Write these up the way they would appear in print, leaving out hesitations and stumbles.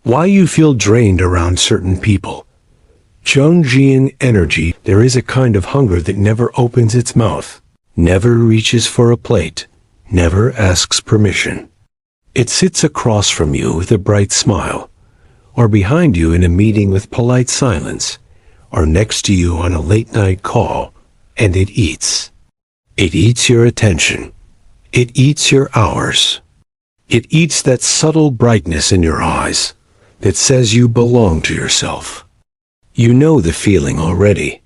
Why you feel drained around certain people. Jungian energy, there is a kind of hunger that never opens its mouth, never reaches for a plate, never asks permission. It sits across from you with a bright smile, or behind you in a meeting with polite silence, or next to you on a late-night call, and it eats. It eats your attention. It eats your hours. It eats that subtle brightness in your eyes that says you belong to yourself. You know the feeling already.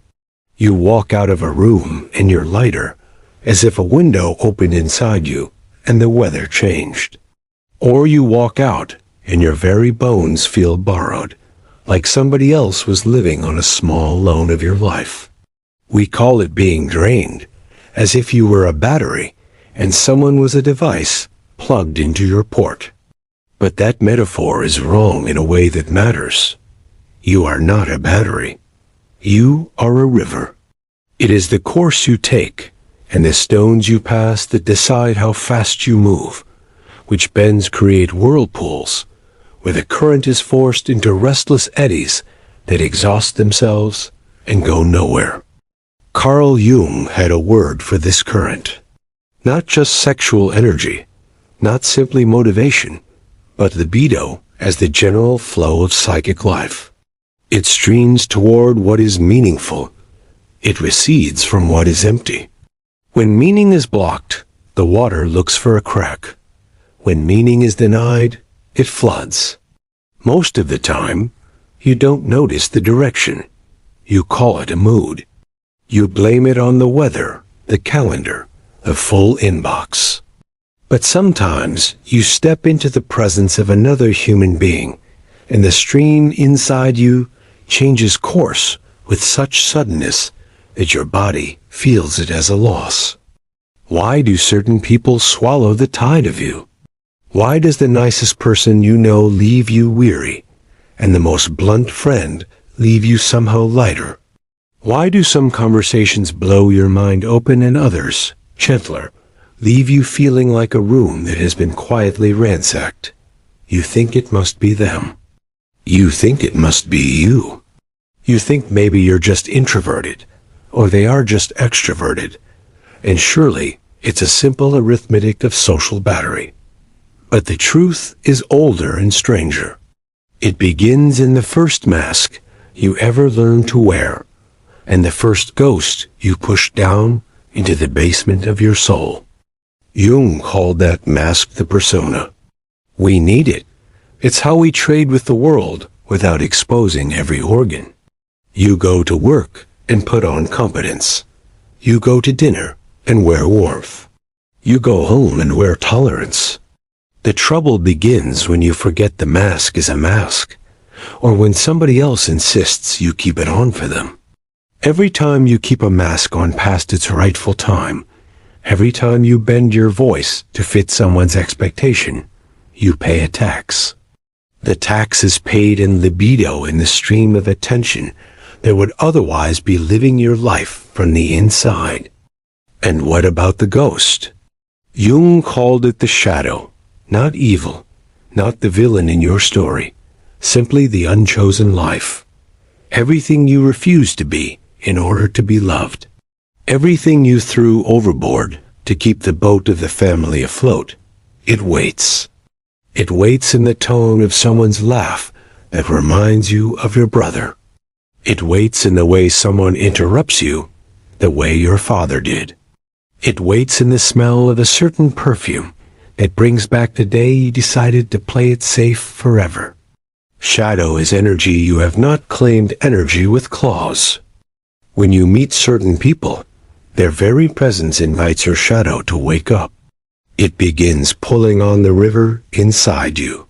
You walk out of a room and you're lighter, as if a window opened inside you and the weather changed. Or you walk out and your very bones feel borrowed, like somebody else was living on a small loan of your life. We call it being drained, as if you were a battery and someone was a device plugged into your port. But that metaphor is wrong in a way that matters. You are not a battery. You are a river. It is the course you take and the stones you pass that decide how fast you move, which bends create whirlpools, where the current is forced into restless eddies that exhaust themselves and go nowhere. Carl Jung had a word for this current. Not just sexual energy, not simply motivation, but libido as the general flow of psychic life. It streams toward what is meaningful. It recedes from what is empty. When meaning is blocked, the water looks for a crack. When meaning is denied, it floods. Most of the time, you don't notice the direction. You call it a mood. You blame it on the weather, the calendar, the full inbox. But sometimes you step into the presence of another human being, and the stream inside you changes course with such suddenness that your body feels it as a loss. Why do certain people swallow the tide of you? Why does the nicest person you know leave you weary, and the most blunt friend leave you somehow lighter? Why do some conversations blow your mind open and others, gentler, leave you feeling like a room that has been quietly ransacked? You think it must be them. You think it must be you. You think maybe you're just introverted, or they are just extroverted, and surely it's a simple arithmetic of social battery. But the truth is older and stranger. It begins in the first mask you ever learned to wear, and the first ghost you push down into the basement of your soul. Jung called that mask the persona. We need it. It's how we trade with the world without exposing every organ. You go to work and put on competence. You go to dinner and wear warmth. You go home and wear tolerance. The trouble begins when you forget the mask is a mask, or when somebody else insists you keep it on for them. Every time you keep a mask on past its rightful time, every time you bend your voice to fit someone's expectation, you pay a tax. The tax is paid in libido in the stream of attention that would otherwise be living your life from the inside. And what about the ghost? Jung called it the shadow, not evil, not the villain in your story, simply the unchosen life. Everything you refuse to be in order to be loved. Everything you threw overboard to keep the boat of the family afloat. It waits. It waits in the tone of someone's laugh that reminds you of your brother. It waits in the way someone interrupts you, the way your father did. It waits in the smell of a certain perfume that brings back the day you decided to play it safe forever. Shadow is energy you have not claimed energy with claws. When you meet certain people, their very presence invites your shadow to wake up. It begins pulling on the river inside you.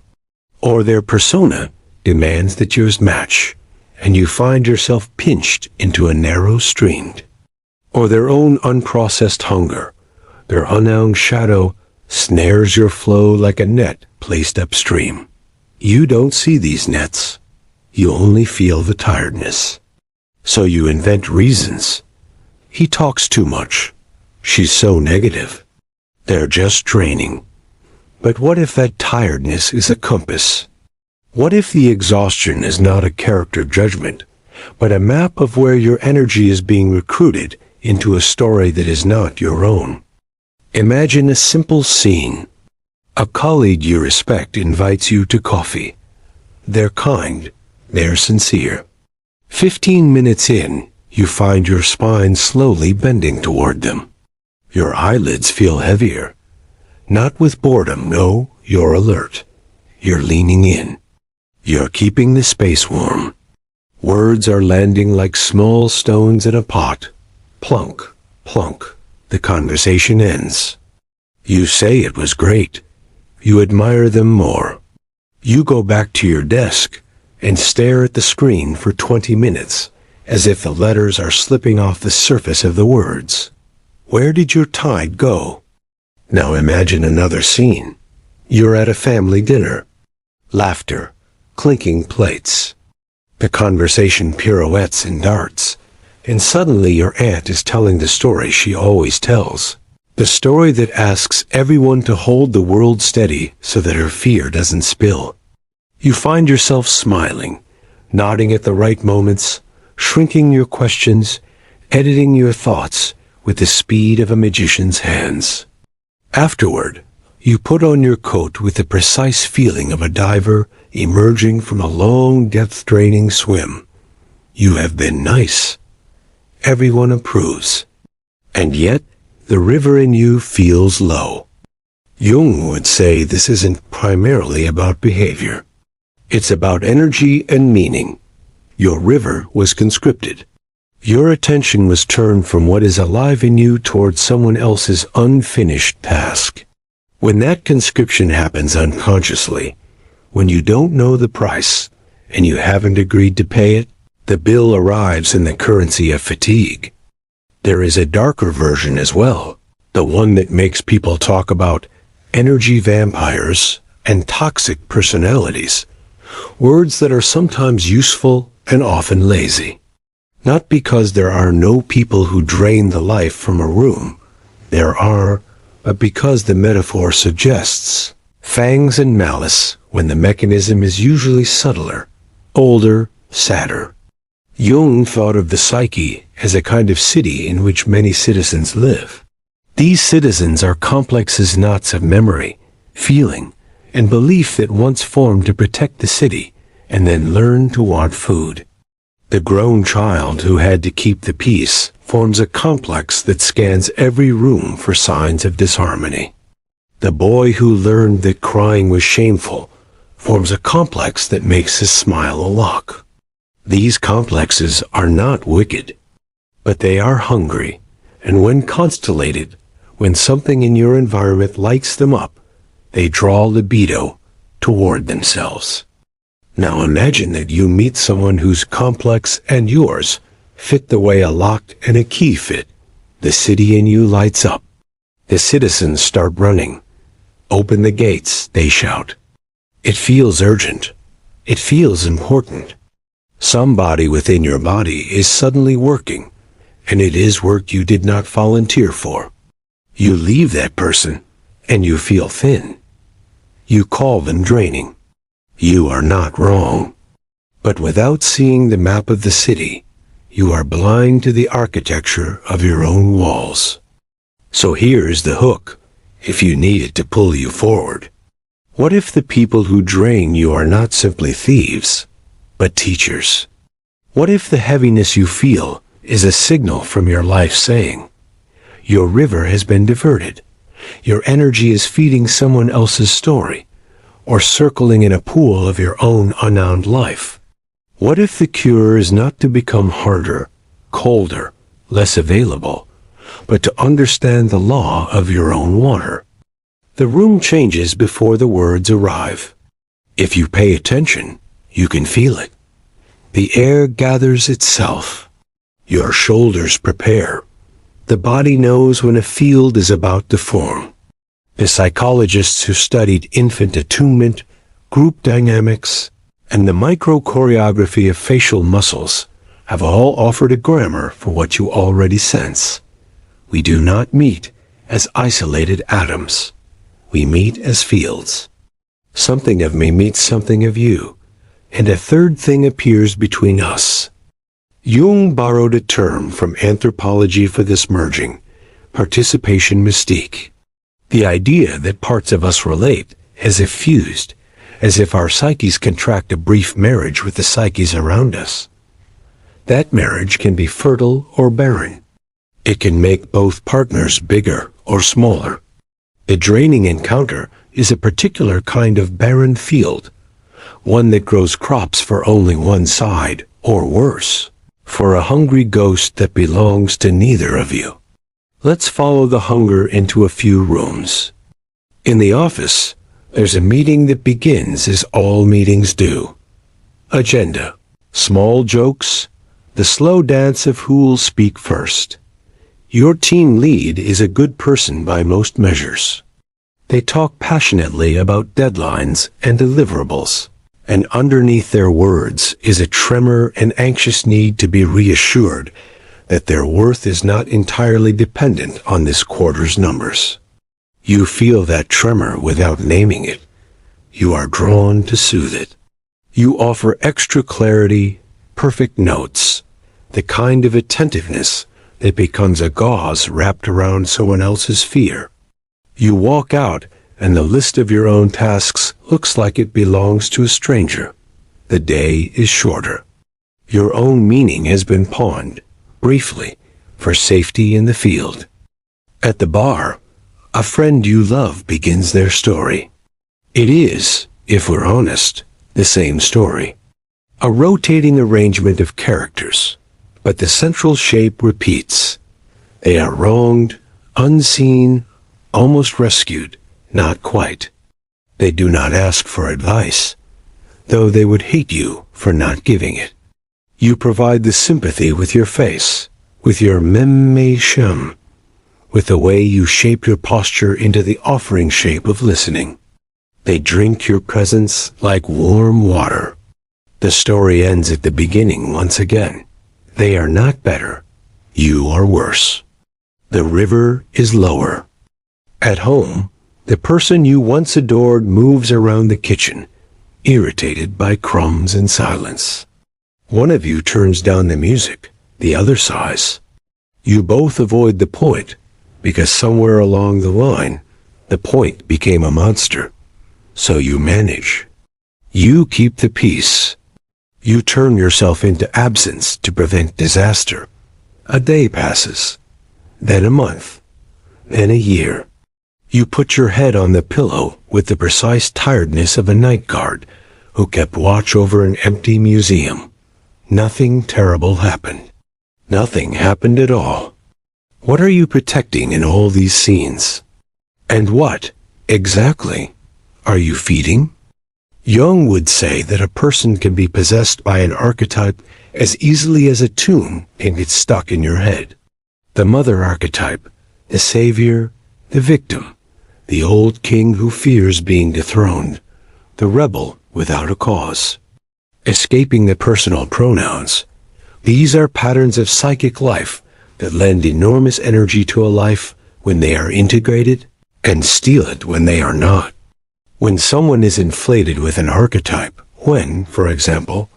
Or their persona demands that yours match, and you find yourself pinched into a narrow stream. Or their own unprocessed hunger, their unknown shadow, snares your flow like a net placed upstream. You don't see these nets. You only feel the tiredness. So you invent reasons. He talks too much. She's so negative. They're just draining. But what if that tiredness is a compass? What if the exhaustion is not a character judgment, but a map of where your energy is being recruited into a story that is not your own? Imagine a simple scene. A colleague you respect invites you to coffee. They're kind, they're sincere. 15 minutes in, you find your spine slowly bending toward them. Your eyelids feel heavier. Not with boredom, no, you're alert. You're leaning in. You're keeping the space warm. Words are landing like small stones in a pot. Plunk, plunk. The conversation ends. You say it was great. You admire them more. You go back to your desk and stare at the screen for 20 minutes, as if the letters are slipping off the surface of the words. Where did your tide go? Now imagine another scene. You're at a family dinner. Laughter, clinking plates. The conversation pirouettes and darts, and suddenly your aunt is telling the story she always tells. The story that asks everyone to hold the world steady so that her fear doesn't spill. You find yourself smiling, nodding at the right moments, shrinking your questions, editing your thoughts with the speed of a magician's hands. Afterward, you put on your coat with the precise feeling of a diver emerging from a long, depth-draining swim. You have been nice. Everyone approves. And yet, the river in you feels low. Jung would say this isn't primarily about behavior. It's about energy and meaning. Your river was conscripted. Your attention was turned from what is alive in you towards someone else's unfinished task. When that conscription happens unconsciously, when you don't know the price and you haven't agreed to pay it, the bill arrives in the currency of fatigue. There is a darker version as well, the one that makes people talk about energy vampires and toxic personalities, words that are sometimes useful and often lazy. Not because there are no people who drain the life from a room. There are, but because the metaphor suggests fangs and malice when the mechanism is usually subtler, older, sadder. Jung thought of the psyche as a kind of city in which many citizens live. These citizens are complex as knots of memory, feeling, and belief that once formed to protect the city and then learn to want food. The grown child who had to keep the peace forms a complex that scans every room for signs of disharmony. The boy who learned that crying was shameful forms a complex that makes his smile a lock. These complexes are not wicked, but they are hungry, and when constellated, when something in your environment lights them up, they draw libido toward themselves. Now imagine that you meet someone whose complex and yours fit the way a lock and a key fit. The city in you lights up. The citizens start running. Open the gates, they shout. It feels urgent. It feels important. Somebody within your body is suddenly working, and it is work you did not volunteer for. You leave that person, and you feel thin. You call them draining. You are not wrong. But without seeing the map of the city, you are blind to the architecture of your own walls. So here's the hook, if you need it to pull you forward. What if the people who drain you are not simply thieves, but teachers? What if the heaviness you feel is a signal from your life saying, your river has been diverted, your energy is feeding someone else's story, or circling in a pool of your own unwound life? What if the cure is not to become harder, colder, less available, but to understand the law of your own water? The room changes before the words arrive. If you pay attention, you can feel it. The air gathers itself. Your shoulders prepare. The body knows when a field is about to form. The psychologists who studied infant attunement, group dynamics, and the micro-choreography of facial muscles have all offered a grammar for what you already sense. We do not meet as isolated atoms. We meet as fields. Something of me meets something of you, and a third thing appears between us. Jung borrowed a term from anthropology for this merging, participation mystique. The idea that parts of us relate as if fused, as if our psyches contract a brief marriage with the psyches around us. That marriage can be fertile or barren. It can make both partners bigger or smaller. A draining encounter is a particular kind of barren field, one that grows crops for only one side, or worse, for a hungry ghost that belongs to neither of you. Let's follow the hunger into a few rooms. In the office, there's a meeting that begins as all meetings do. Agenda. Small jokes. The slow dance of who'll speak first. Your team lead is a good person by most measures. They talk passionately about deadlines and deliverables, and underneath their words is a tremor and anxious need to be reassured that their worth is not entirely dependent on this quarter's numbers. You feel that tremor without naming it. You are drawn to soothe it. You offer extra clarity, perfect notes, the kind of attentiveness that becomes a gauze wrapped around someone else's fear. You walk out, and the list of your own tasks looks like it belongs to a stranger. The day is shorter. Your own meaning has been pawned, briefly, for safety in the field. At the bar, a friend you love begins their story. It is, if we're honest, the same story. A rotating arrangement of characters, but the central shape repeats. They are wronged, unseen, almost rescued, not quite. They do not ask for advice, though they would hate you for not giving it. You provide the sympathy with your face, with your meme-shem, with the way you shape your posture into the offering shape of listening. They drink your presence like warm water. The story ends at the beginning once again. They are not better. You are worse. The river is lower. At home, the person you once adored moves around the kitchen, irritated by crumbs and silence. One of you turns down the music, the other sighs. You both avoid the point, because somewhere along the line, the point became a monster. So you manage. You keep the peace. You turn yourself into absence to prevent disaster. A day passes, then a month, then a year. You put your head on the pillow with the precise tiredness of a night guard who kept watch over an empty museum. Nothing terrible happened. Nothing happened at all. What are you protecting in all these scenes? And what, exactly, are you feeding? Jung would say that a person can be possessed by an archetype as easily as a tune can get stuck in your head. The mother archetype, the savior, the victim, the old king who fears being dethroned, the rebel without a cause. Escaping the personal pronouns, these are patterns of psychic life that lend enormous energy to a life when they are integrated and steal it when they are not. When someone is inflated with an archetype, when, for example,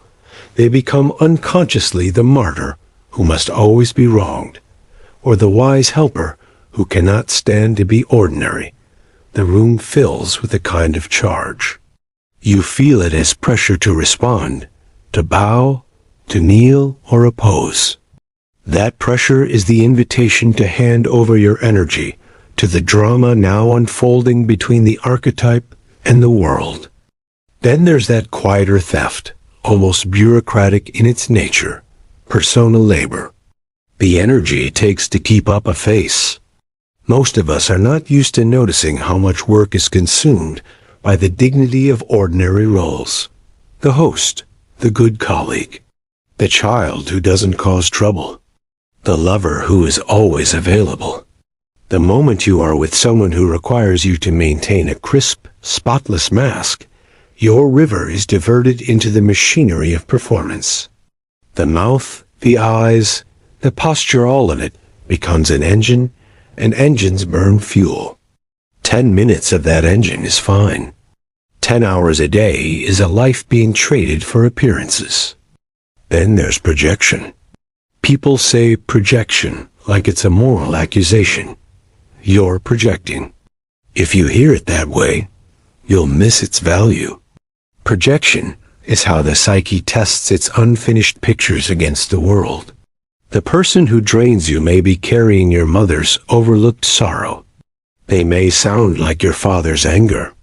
they become unconsciously the martyr who must always be wronged, or the wise helper who cannot stand to be ordinary, the room fills with a kind of charge. You feel it as pressure to respond, to bow, to kneel, or oppose. That pressure is the invitation to hand over your energy to the drama now unfolding between the archetype and the world. Then there's that quieter theft, almost bureaucratic in its nature, persona labor. The energy it takes to keep up a face. Most of us are not used to noticing how much work is consumed by the dignity of ordinary roles. The host, the good colleague, the child who doesn't cause trouble, the lover who is always available. The moment you are with someone who requires you to maintain a crisp, spotless mask, your river is diverted into the machinery of performance. The mouth, the eyes, the posture, all in it, becomes an engine, and engines burn fuel. 10 minutes of that engine is fine. 10 hours a day is a life being traded for appearances. Then there's projection. People say projection like it's a moral accusation. You're projecting. If you hear it that way, you'll miss its value. Projection is how the psyche tests its unfinished pictures against the world. The person who drains you may be carrying your mother's overlooked sorrow. They may sound like your father's anger.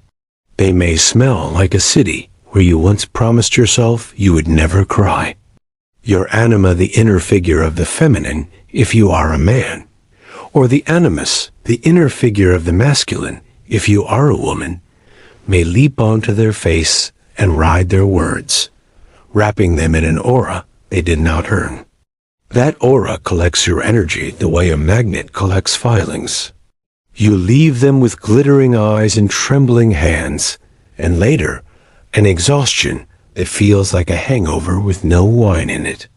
They may smell like a city where you once promised yourself you would never cry. Your anima, the inner figure of the feminine, if you are a man, or the animus, the inner figure of the masculine, if you are a woman, may leap onto their face and ride their words, wrapping them in an aura they did not earn. That aura collects your energy the way a magnet collects filings. You leave them with glittering eyes and trembling hands, and later, an exhaustion that feels like a hangover with no wine in it.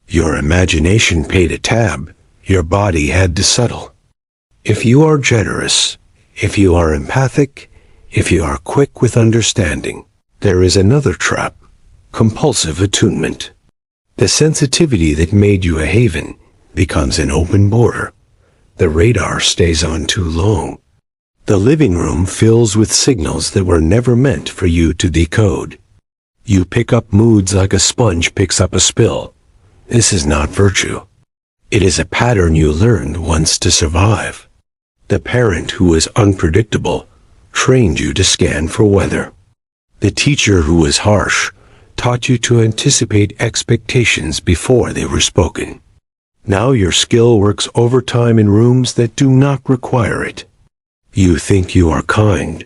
Your imagination paid a tab, your body had to settle. If you are generous, if you are empathic, if you are quick with understanding, there is another trap, compulsive attunement. The sensitivity that made you a haven becomes an open border. The radar stays on too long. The living room fills with signals that were never meant for you to decode. You pick up moods like a sponge picks up a spill. This is not virtue. It is a pattern you learned once to survive. The parent who was unpredictable trained you to scan for weather. The teacher who was harsh taught you to anticipate expectations before they were spoken. Now your skill works overtime in rooms that do not require it. You think you are kind.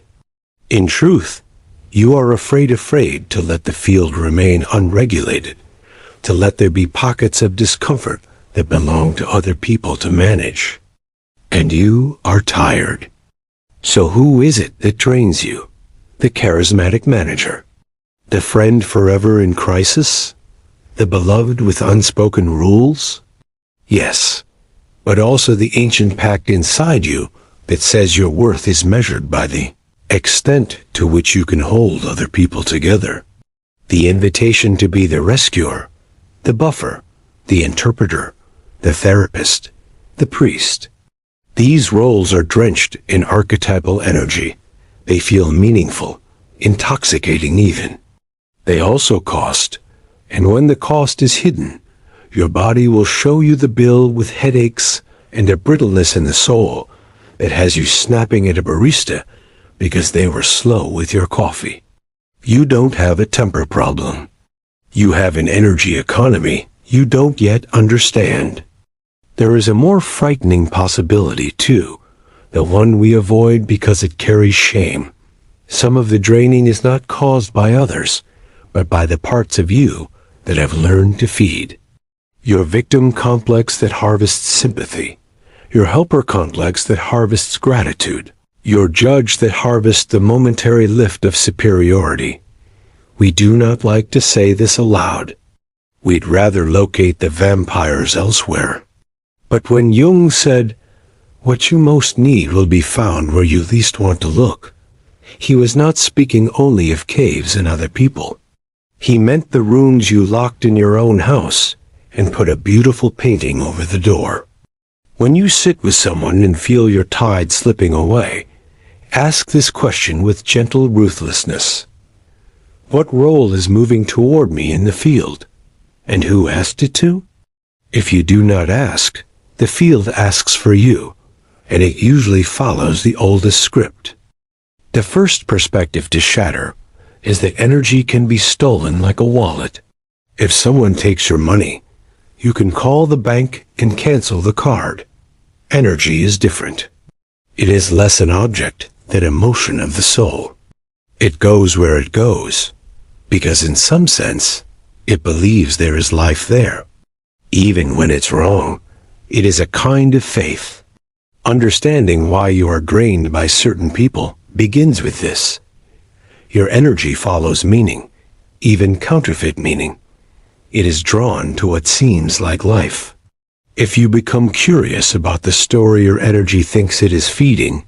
In truth, you are afraid to let the field remain unregulated, to let there be pockets of discomfort that belong to other people to manage. And you are tired. So who is it that drains you? The charismatic manager? The friend forever in crisis? The beloved with unspoken rules? Yes, but also the ancient pact inside you that says your worth is measured by the extent to which you can hold other people together. The invitation to be the rescuer, the buffer, the interpreter, the therapist, the priest. These roles are drenched in archetypal energy. They feel meaningful, intoxicating even. They also cost, and when the cost is hidden, your body will show you the bill with headaches and a brittleness in the soul that has you snapping at a barista because they were slow with your coffee. You don't have a temper problem. You have an energy economy you don't yet understand. There is a more frightening possibility, too, the one we avoid because it carries shame. Some of the draining is not caused by others, but by the parts of you that have learned to feed. Your victim complex that harvests sympathy, your helper complex that harvests gratitude, your judge that harvests the momentary lift of superiority. We do not like to say this aloud. We'd rather locate the vampires elsewhere. But when Jung said, "What you most need will be found where you least want to look," he was not speaking only of caves and other people. He meant the rooms you locked in your own house and put a beautiful painting over the door. When you sit with someone and feel your tide slipping away, ask this question with gentle ruthlessness. What role is moving toward me in the field? And who asked it to? If you do not ask, the field asks for you, and it usually follows the oldest script. The first perspective to shatter is that energy can be stolen like a wallet. If someone takes your money, you can call the bank and cancel the card. Energy is different. It is less an object than a motion of the soul. It goes where it goes, because in some sense, it believes there is life there. Even when it's wrong, it is a kind of faith. Understanding why you are drained by certain people begins with this. Your energy follows meaning, even counterfeit meaning. It is drawn to what seems like life. If you become curious about the story your energy thinks it is feeding,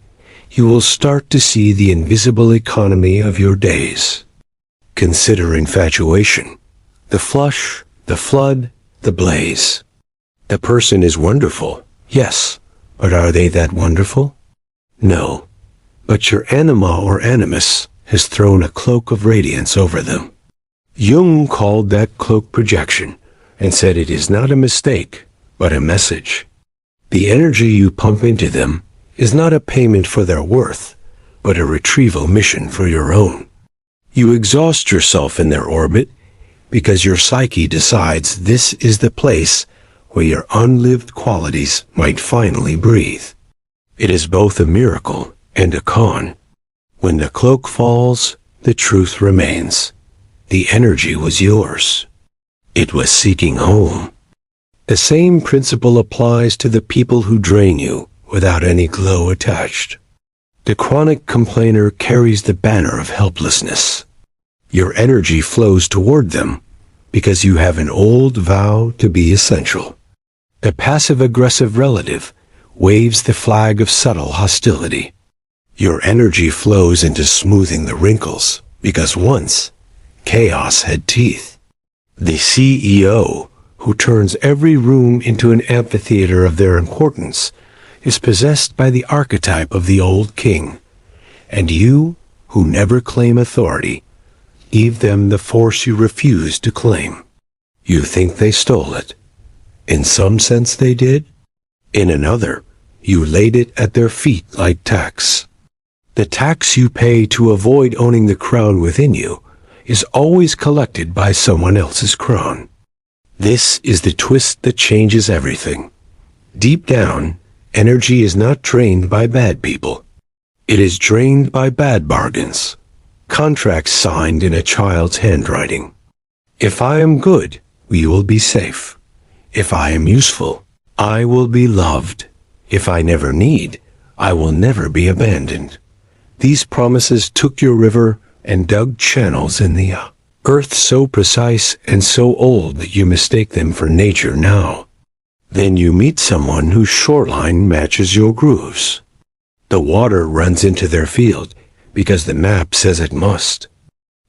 you will start to see the invisible economy of your days. Consider infatuation, the flush, the flood, the blaze. The person is wonderful, yes, but are they that wonderful? No, but your anima or animus has thrown a cloak of radiance over them. Jung called that cloak projection and said it is not a mistake, but a message. The energy you pump into them is not a payment for their worth, but a retrieval mission for your own. You exhaust yourself in their orbit because your psyche decides this is the place where your unlived qualities might finally breathe. It is both a miracle and a con. When the cloak falls, the truth remains. The energy was yours. It was seeking home. The same principle applies to the people who drain you without any glow attached. The chronic complainer carries the banner of helplessness. Your energy flows toward them because you have an old vow to be essential. The passive-aggressive relative waves the flag of subtle hostility. Your energy flows into smoothing the wrinkles because once chaos had teeth. The CEO, who turns every room into an amphitheater of their importance, is possessed by the archetype of the old king. And you, who never claim authority, give them the force you refuse to claim. You think they stole it. In some sense they did. In another, you laid it at their feet like tax. The tax you pay to avoid owning the crown within you is always collected by someone else's crown. This is the twist that changes everything. Deep down, energy is not drained by bad people. It is drained by bad bargains, contracts signed in a child's handwriting. If I am good, we will be safe. If I am useful, I will be loved. If I never need, I will never be abandoned. These promises took your river and dug channels in the earth so precise and so old that you mistake them for nature now. Then you meet someone whose shoreline matches your grooves. The water runs into their field because the map says it must.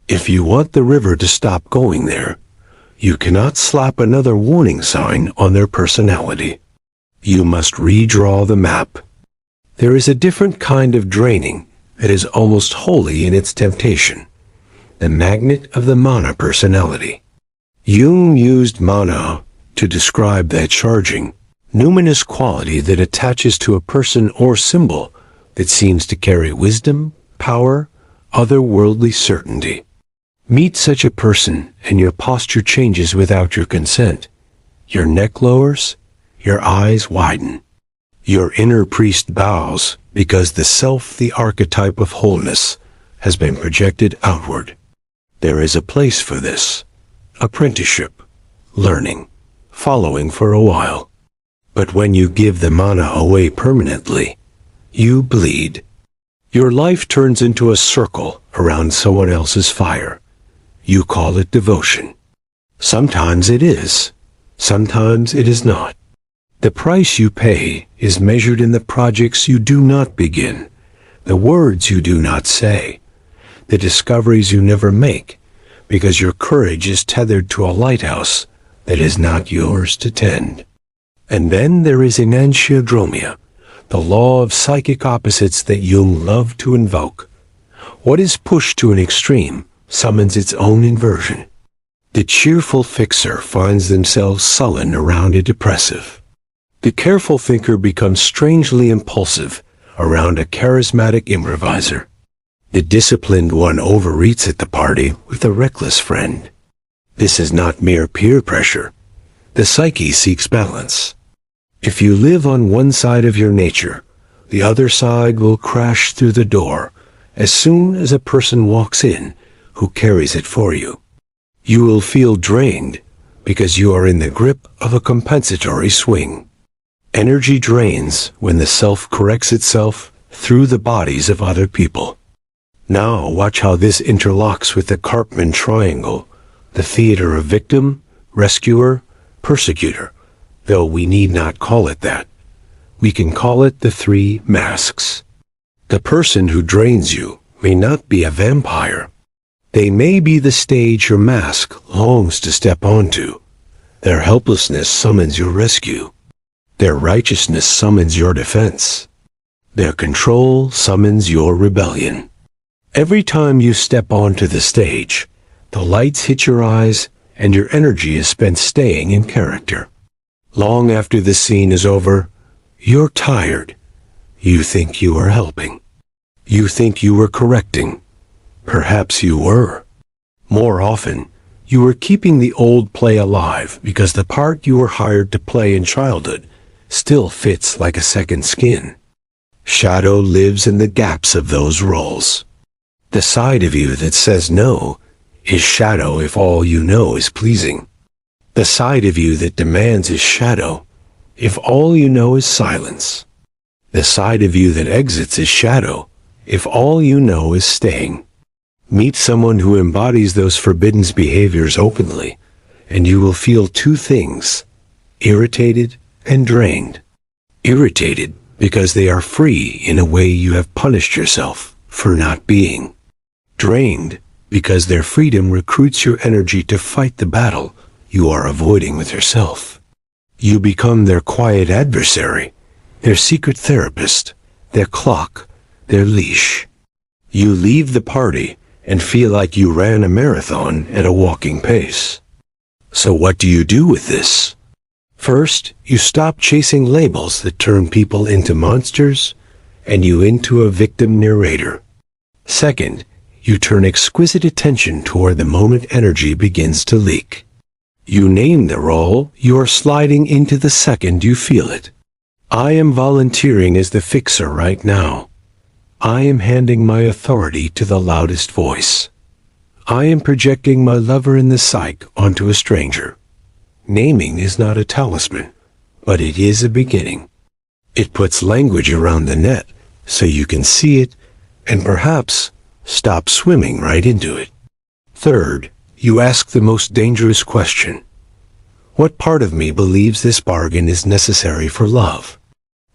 If you want the river to stop going there, you cannot slap another warning sign on their personality. You must redraw the map. There is a different kind of draining that is almost holy in its temptation, the magnet of the mana personality. Jung used mana to describe that charging, numinous quality that attaches to a person or symbol that seems to carry wisdom, power, otherworldly certainty. Meet such a person and your posture changes without your consent. Your neck lowers, your eyes widen. Your inner priest bows because the self, the archetype of wholeness, has been projected outward. There is a place for this. Apprenticeship, learning, following for a while. But when you give the mana away permanently, you bleed. Your life turns into a circle around someone else's fire. You call it devotion. Sometimes it is. Sometimes it is not. The price you pay is measured in the projects you do not begin, the words you do not say, the discoveries you never make, because your courage is tethered to a lighthouse that is not yours to tend. And then there is enantiodromia, the law of psychic opposites that Jung loved to invoke. What is pushed to an extreme summons its own inversion. The cheerful fixer finds themselves sullen around a depressive. The careful thinker becomes strangely impulsive around a charismatic improviser. The disciplined one overeats at the party with a reckless friend. This is not mere peer pressure. The psyche seeks balance. If you live on one side of your nature, the other side will crash through the door as soon as a person walks in who carries it for you. You will feel drained because you are in the grip of a compensatory swing. Energy drains when the self corrects itself through the bodies of other people. Now watch how this interlocks with the Karpman triangle, the theater of victim, rescuer, persecutor, though we need not call it that. We can call it the three masks. The person who drains you may not be a vampire. They may be the stage your mask longs to step onto. Their helplessness summons your rescue. Their righteousness summons your defense. Their control summons your rebellion. Every time you step onto the stage, the lights hit your eyes and your energy is spent staying in character. Long after the scene is over, you're tired. You think you are helping. You think you were correcting. Perhaps you were. More often, you were keeping the old play alive because the part you were hired to play in childhood still fits like a second skin. Shadow lives in the gaps of those roles. The side of you that says no is shadow if all you know is pleasing. The side of you that demands is shadow if all you know is silence. The side of you that exits is shadow if all you know is staying. Meet someone who embodies those forbidden behaviors openly, and you will feel two things: irritated and drained. Irritated because they are free in a way you have punished yourself for not being. Drained because their freedom recruits your energy to fight the battle you are avoiding with yourself. You become their quiet adversary, their secret therapist, their clock, their leash. You leave the party and feel like you ran a marathon at a walking pace. So what do you do with this? First, you stop chasing labels that turn people into monsters and you into a victim narrator. Second, you turn exquisite attention toward the moment energy begins to leak. You name the role you are sliding into the second you feel it. I am volunteering as the fixer right now. I am handing my authority to the loudest voice. I am projecting my lover in the psyche onto a stranger. Naming is not a talisman, but it is a beginning. It puts language around the net so you can see it and perhaps stop swimming right into it. Third, you ask the most dangerous question. What part of me believes this bargain is necessary for love?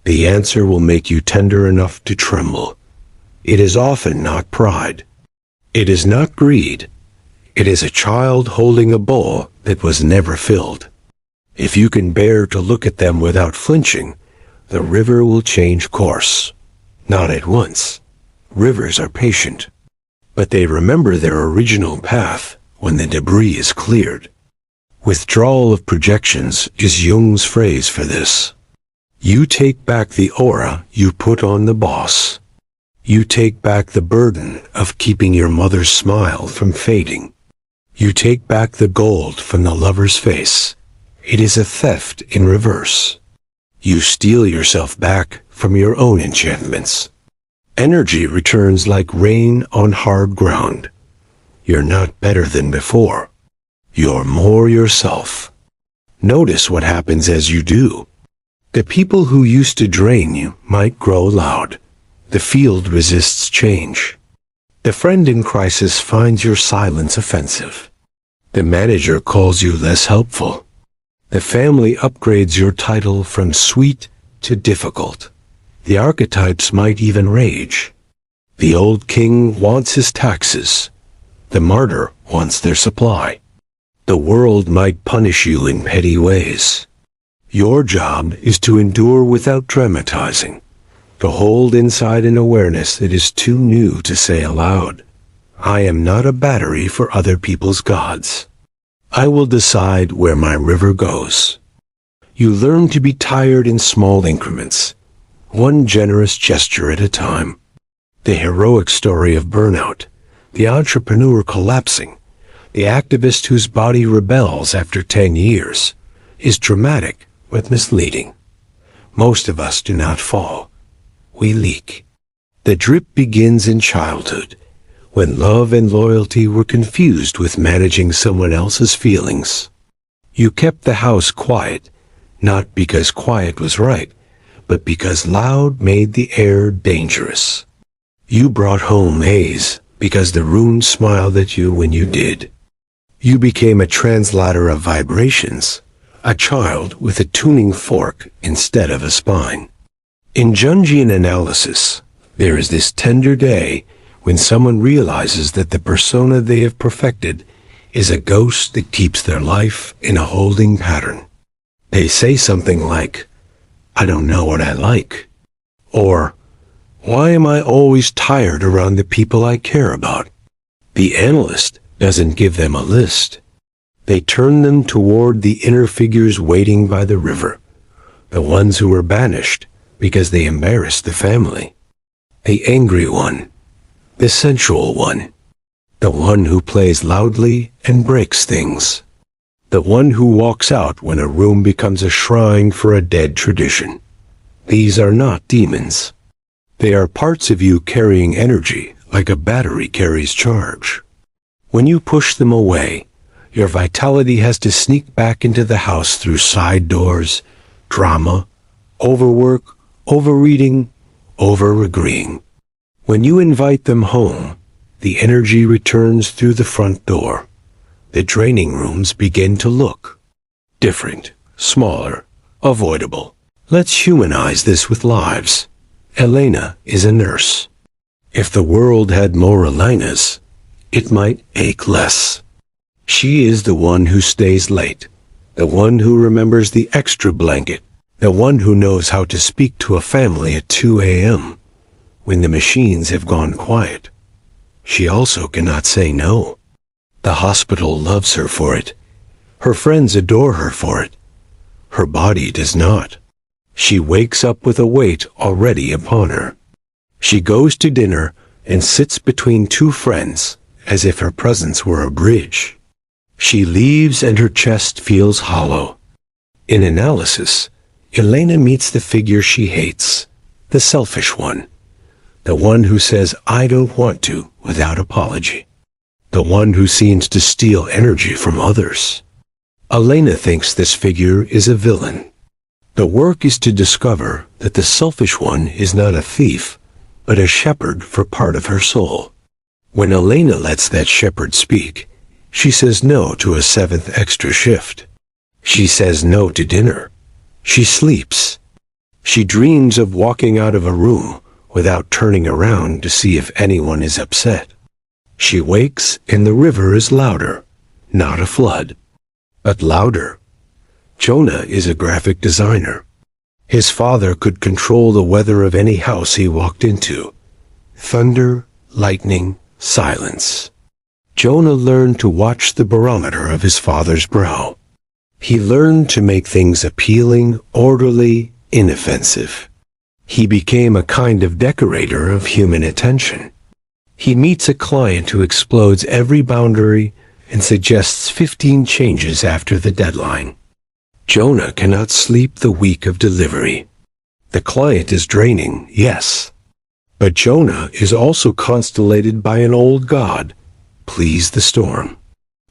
The answer will make you tender enough to tremble. It is often not pride. It is not greed. It is a child holding a bowl that was never filled. If you can bear to look at them without flinching, the river will change course. Not at once. Rivers are patient, but they remember their original path when the debris is cleared. Withdrawal of projections is Jung's phrase for this. You take back the aura you put on the boss. You take back the burden of keeping your mother's smile from fading. You take back the gold from the lover's face. It is a theft in reverse. You steal yourself back from your own enchantments. Energy returns like rain on hard ground. You're not better than before. You're more yourself. Notice what happens as you do. The people who used to drain you might grow loud. The field resists change. The friend in crisis finds your silence offensive. The manager calls you less helpful. The family upgrades your title from sweet to difficult. The archetypes might even rage. The old king wants his taxes. The martyr wants their supply. The world might punish you in petty ways. Your job is to endure without dramatizing, to hold inside an awareness that is too new to say aloud. I am not a battery for other people's gods. I will decide where my river goes. You learn to be tired in small increments, one generous gesture at a time. The heroic story of burnout, the entrepreneur collapsing, the activist whose body rebels after 10 years, is dramatic but misleading. Most of us do not fall. We leak. The drip begins in childhood, when love and loyalty were confused with managing someone else's feelings. You kept the house quiet, not because quiet was right, but because loud made the air dangerous. You brought home haze because the room smiled at you when you did. You became a translator of vibrations, a child with a tuning fork instead of a spine. In Jungian analysis, There is this tender day when someone realizes that the persona they have perfected is a ghost that keeps their life in a holding pattern. They say something like, "I don't know what I like," or, "Why am I always tired around the people I care about?" The analyst doesn't give them a list. They turn them toward the inner figures waiting by the river, the ones who were banished because they embarrassed the family. The angry one, the sensual one, the one who plays loudly and breaks things, the one who walks out when a room becomes a shrine for a dead tradition. These are not demons. They are parts of you carrying energy like a battery carries charge. When you push them away, your vitality has to sneak back into the house through side doors, drama, overwork, overreading, over-agreeing. When you invite them home, the energy returns through the front door. The draining rooms begin to look different, smaller, avoidable. Let's humanize this with lives. Elena is a nurse. If the world had more Elenas, it might ache less. She is the one who stays late, the one who remembers the extra blanket, the one who knows how to speak to a family at 2 a.m. when the machines have gone quiet. She also cannot say no. The hospital loves her for it. Her friends adore her for it. Her body does not. She wakes up with a weight already upon her. She goes to dinner and sits between two friends as if her presence were a bridge. She leaves and her chest feels hollow. In analysis, Elena meets the figure she hates, the selfish one, the one who says, "I don't want to," without apology, the one who seems to steal energy from others. Elena thinks this figure is a villain. The work is to discover that the selfish one is not a thief, but a shepherd for part of her soul. When Elena lets that shepherd speak, she says no to a 7th extra shift. She says no to dinner. She sleeps. She dreams of walking out of a room without turning around to see if anyone is upset. She wakes and the river is louder, not a flood, but louder. Jonah is a graphic designer. His father could control the weather of any house he walked into. Thunder, lightning, silence. Jonah learned to watch the barometer of his father's brow. He learned to make things appealing, orderly, inoffensive. He became a kind of decorator of human attention. He meets a client who explodes every boundary and suggests 15 changes after the deadline. Jonah cannot sleep the week of delivery. The client is draining, yes. But Jonah is also constellated by an old god, please the storm.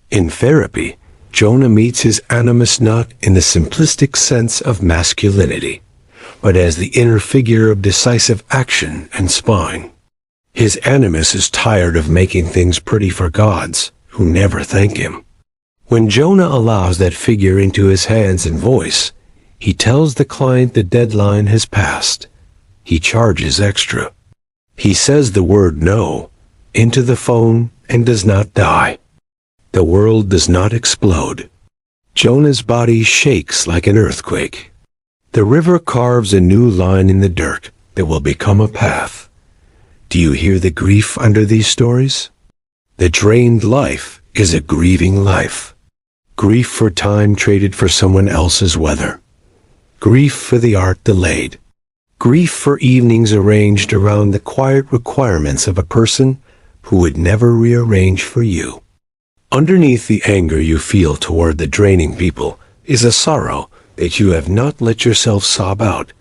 In therapy, Jonah meets his animus not in the simplistic sense of masculinity, but as the inner figure of decisive action and spine. His animus is tired of making things pretty for gods, who never thank him. When Jonah allows that figure into his hands and voice, he tells the client the deadline has passed. He charges extra. He says the word no into the phone and does not die. The world does not explode. Jonah's body shakes like an earthquake. The river carves a new line in the dirt that will become a path. Do you hear the grief under these stories? The drained life is a grieving life. Grief for time traded for someone else's weather. Grief for the art delayed. Grief for evenings arranged around the quiet requirements of a person who would never rearrange for you. Underneath the anger you feel toward the draining people is a sorrow that you have not let yourself sob out,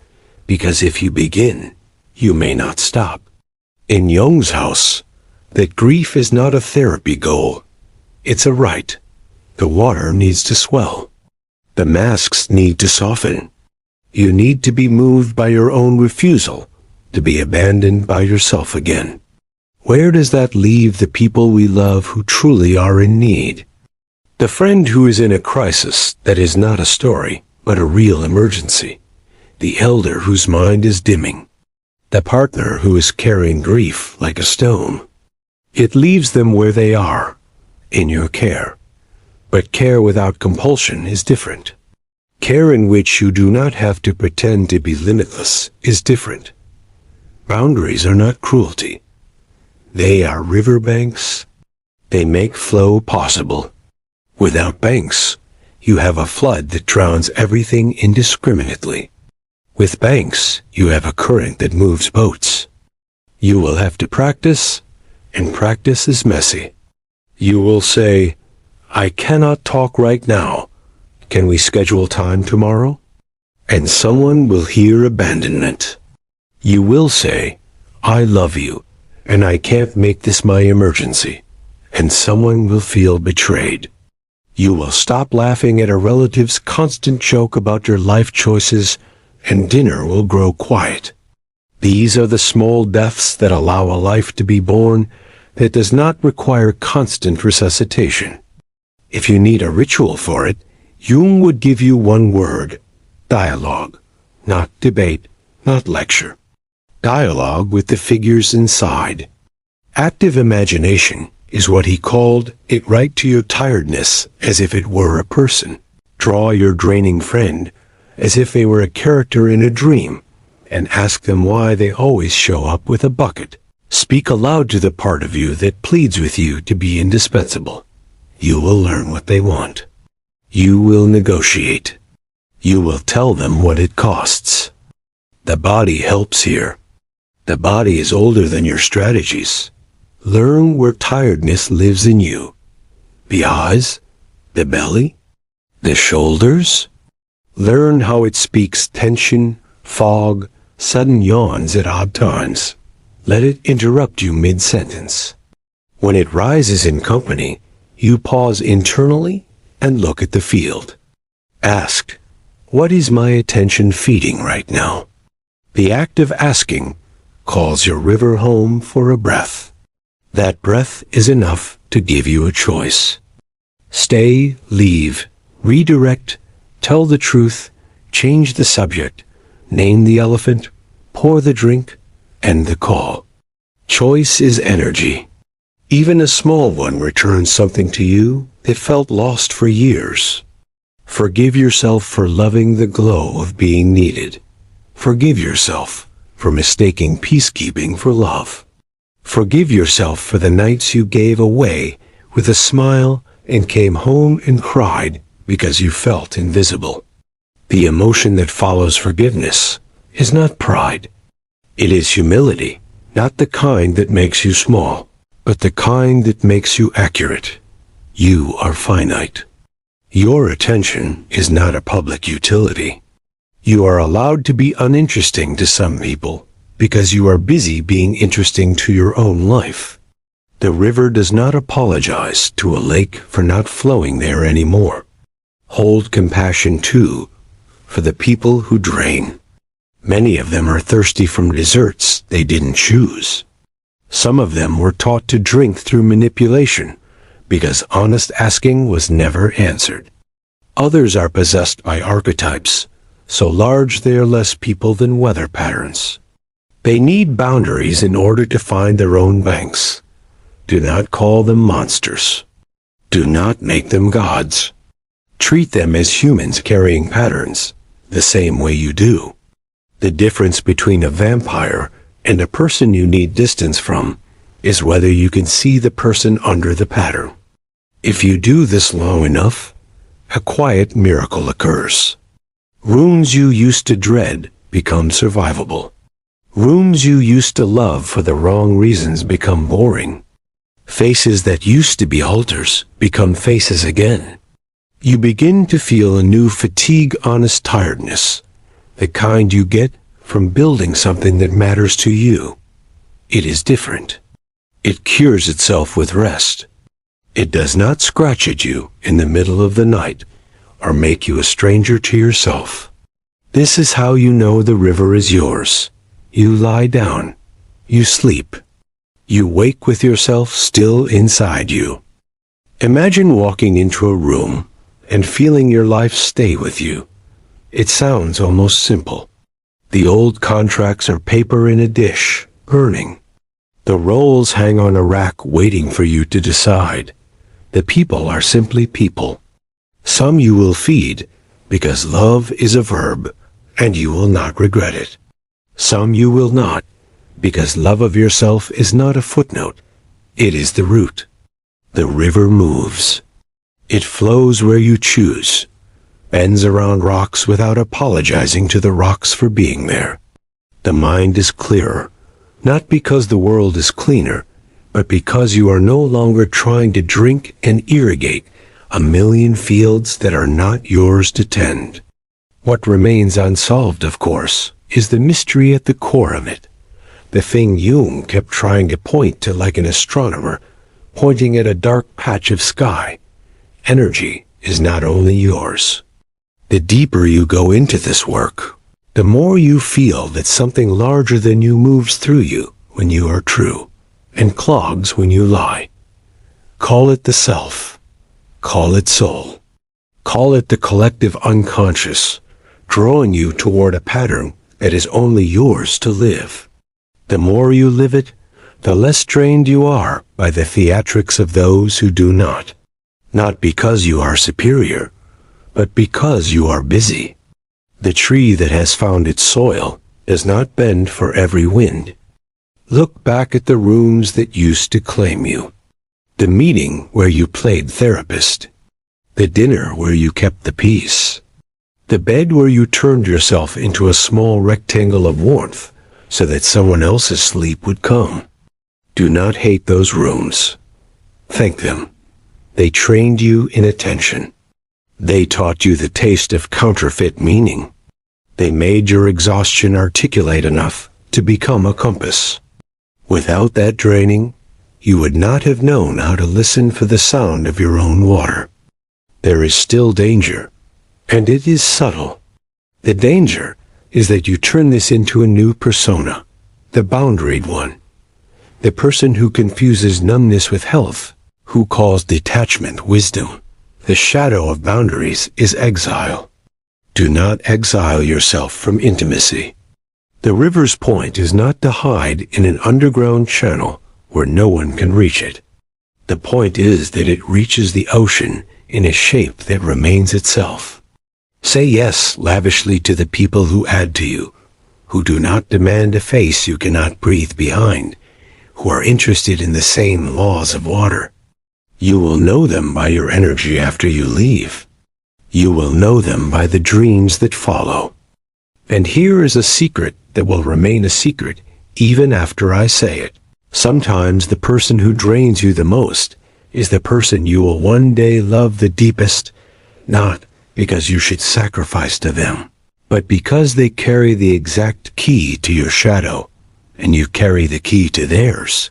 because if you begin, you may not stop. In Jung's house, that grief is not a therapy goal. It's a right. The water needs to swell. The masks need to soften. You need to be moved by your own refusal, to be abandoned by yourself again. Where does that leave the people we love who truly are in need? The friend who is in a crisis that is not a story, but a real emergency. The elder whose mind is dimming. the partner who is carrying grief like a stone. It leaves them where they are, in your care. But care without compulsion is different. Care in which you do not have to pretend to be limitless is different. Boundaries are not cruelty. They are riverbanks. They make flow possible. Without banks, you have a flood that drowns everything indiscriminately. With banks, you have a current that moves boats. You will have to practice, and practice is messy. You will say, "I cannot talk right now. Can we schedule time tomorrow?" And someone will hear abandonment. You will say, "I love you, and I can't make this my emergency." And someone will feel betrayed. You will stop laughing at a relative's constant joke about your life choices, and dinner will grow quiet. These are the small deaths that allow a life to be born that does not require constant resuscitation. If you need a ritual for it, Jung would give you one word: dialogue. Not debate, not lecture. Dialogue with the figures inside. Active imagination is what he called it. Right to your tiredness as if it were a person. Draw your draining friend as if they were a character in a dream, and ask them why they always show up with a bucket. Speak aloud to the part of you that pleads with you to be indispensable. You will learn what they want. You will negotiate. You will tell them what it costs. The body helps here. The body is older than your strategies. Learn where tiredness lives in you. The eyes, the belly, the shoulders. Learn how it speaks tension, fog, sudden yawns at odd times. Let it interrupt you mid-sentence. When it rises in company, you pause internally and look at the field. Ask, what is my attention feeding right now? The act of asking calls your river home for a breath. That breath is enough to give you a choice. Stay, leave, redirect, tell the truth, change the subject, name the elephant, pour the drink, end the call. Choice is energy. Even a small one returns something to you that felt lost for years. Forgive yourself for loving the glow of being needed. Forgive yourself for mistaking peacekeeping for love. Forgive yourself for the nights you gave away with a smile and came home and cried because you felt invisible. The emotion that follows forgiveness is not pride. It is humility, not the kind that makes you small, but the kind that makes you accurate. You are finite. Your attention is not a public utility. You are allowed to be uninteresting to some people because you are busy being interesting to your own life. The river does not apologize to a lake for not flowing there anymore. Hold compassion, too, for the people who drain. Many of them are thirsty from desserts they didn't choose. Some of them were taught to drink through manipulation because honest asking was never answered. Others are possessed by archetypes, so large they are less people than weather patterns. They need boundaries in order to find their own banks. Do not call them monsters. Do not make them gods. Treat them as humans carrying patterns, the same way you do. The difference between a vampire and a person you need distance from is whether you can see the person under the pattern. If you do this long enough, a quiet miracle occurs. Wounds you used to dread become survivable. Wounds you used to love for the wrong reasons become boring. Faces that used to be altars become faces again. You begin to feel a new fatigue-honest tiredness, the kind you get from building something that matters to you. It is different. It cures itself with rest. It does not scratch at you in the middle of the night or make you a stranger to yourself. This is how you know the river is yours. You lie down. You sleep. You wake with yourself still inside you. Imagine walking into a room and feeling your life stay with you. It sounds almost simple. The old contracts are paper in a dish, burning. The rolls hang on a rack waiting for you to decide. The people are simply people. Some you will feed, because love is a verb, and you will not regret it. Some you will not, because love of yourself is not a footnote. It is the root. The river moves. It flows where you choose, bends around rocks without apologizing to the rocks for being there. The mind is clearer, not because the world is cleaner, but because you are no longer trying to drink and irrigate a million fields that are not yours to tend. What remains unsolved, of course, is the mystery at the core of it. The thing Jung kept trying to point to like an astronomer, pointing at a dark patch of sky. Energy is not only yours. The deeper you go into this work, the more you feel that something larger than you moves through you when you are true, and clogs when you lie. Call it the self. Call it soul. Call it the collective unconscious, drawing you toward a pattern that is only yours to live. The more you live it, the less drained you are by the theatrics of those who do not. Not because you are superior, but because you are busy. The tree that has found its soil does not bend for every wind. Look back at the rooms that used to claim you. The meeting where you played therapist. The dinner where you kept the peace. The bed where you turned yourself into a small rectangle of warmth so that someone else's sleep would come. Do not hate those rooms. Thank them. They trained you in attention. They taught you the taste of counterfeit meaning. They made your exhaustion articulate enough to become a compass. Without that training, you would not have known how to listen for the sound of your own water. There is still danger, and it is subtle. The danger is that you turn this into a new persona, the boundaried one, the person who confuses numbness with health, who calls detachment wisdom. The shadow of boundaries is exile. Do not exile yourself from intimacy. The river's point is not to hide in an underground channel where no one can reach it. The point is that it reaches the ocean in a shape that remains itself. Say yes lavishly to the people who add to you, who do not demand a face you cannot breathe behind, who are interested in the same laws of water. You will know them by your energy after you leave. You will know them by the dreams that follow. And here is a secret that will remain a secret even after I say it. Sometimes the person who drains you the most is the person you will one day love the deepest, not because you should sacrifice to them, but because they carry the exact key to your shadow, and you carry the key to theirs.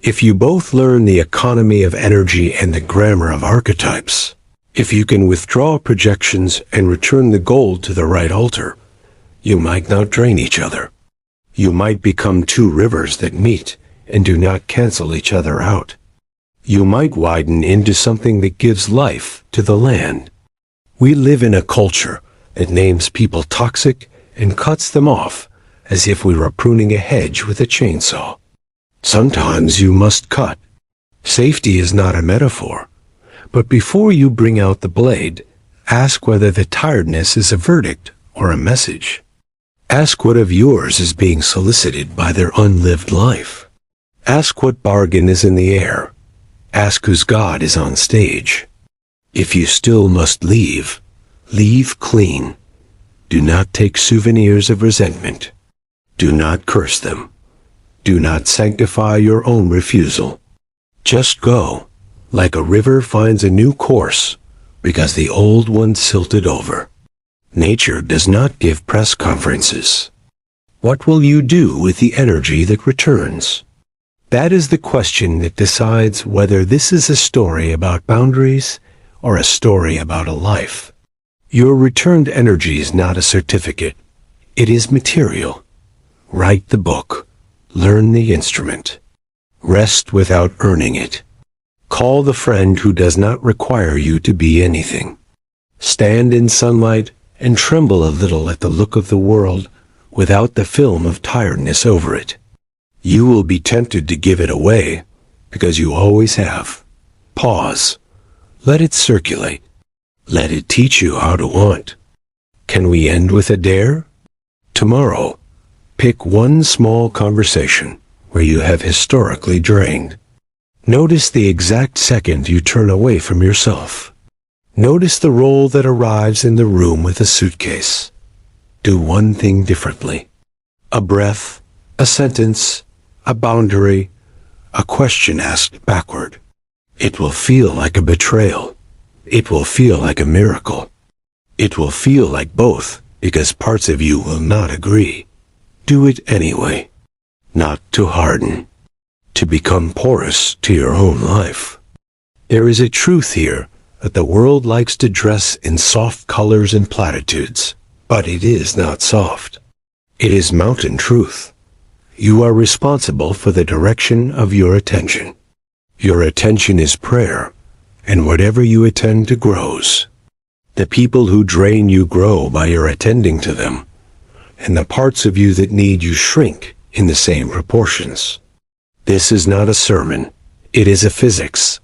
If you both learn the economy of energy and the grammar of archetypes, if you can withdraw projections and return the gold to the right altar, you might not drain each other. You might become two rivers that meet and do not cancel each other out. You might widen into something that gives life to the land. We live in a culture that names people toxic and cuts them off as if we were pruning a hedge with a chainsaw. Sometimes you must cut. Safety is not a metaphor, but before you bring out the blade, ask whether the tiredness is a verdict or a message. Ask what of yours is being solicited by their unlived life. Ask what bargain is in the air. Ask whose God is on stage. If you still must leave, leave clean. Do not take souvenirs of resentment. Do not curse them. Do not sanctify your own refusal. Just go, like a river finds a new course, because the old one silted over. Nature does not give press conferences. What will you do with the energy that returns? That is the question that decides whether this is a story about boundaries or a story about a life. Your returned energy is not a certificate. It is material. Write the book. Learn the instrument. Rest without earning it. Call the friend who does not require you to be anything. Stand in sunlight and tremble a little at the look of the world without the film of tiredness over it. You will be tempted to give it away, because you always have. Pause. Let it circulate. Let it teach you how to want. Can we end with a dare? Tomorrow, pick one small conversation where you have historically drained. Notice the exact second you turn away from yourself. Notice the role that arrives in the room with a suitcase. Do one thing differently. A breath, a sentence, a boundary, a question asked backward. It will feel like a betrayal. It will feel like a miracle. It will feel like both, because parts of you will not agree. Do it anyway. Not to harden. To become porous to your own life. There is a truth here that the world likes to dress in soft colors and platitudes, but it is not soft. It is mountain truth. You are responsible for the direction of your attention. Your attention is prayer, and whatever you attend to grows. The people who drain you grow by your attending to them, and the parts of you that need you shrink in the same proportions. This is not a sermon. It is a physics.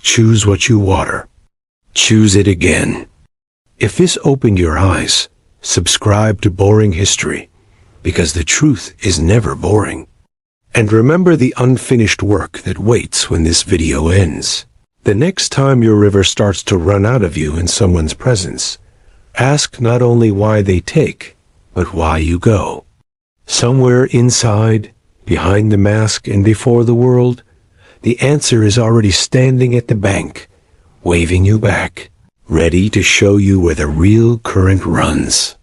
Choose what you water. Choose it again. If this opened your eyes, subscribe to Boring History, because the truth is never boring. And remember the unfinished work that waits when this video ends. The next time your river starts to run out of you in someone's presence, ask not only why they take, but why you go. Somewhere inside, behind the mask and before the world, the answer is already standing at the bank, waving you back, ready to show you where the real current runs.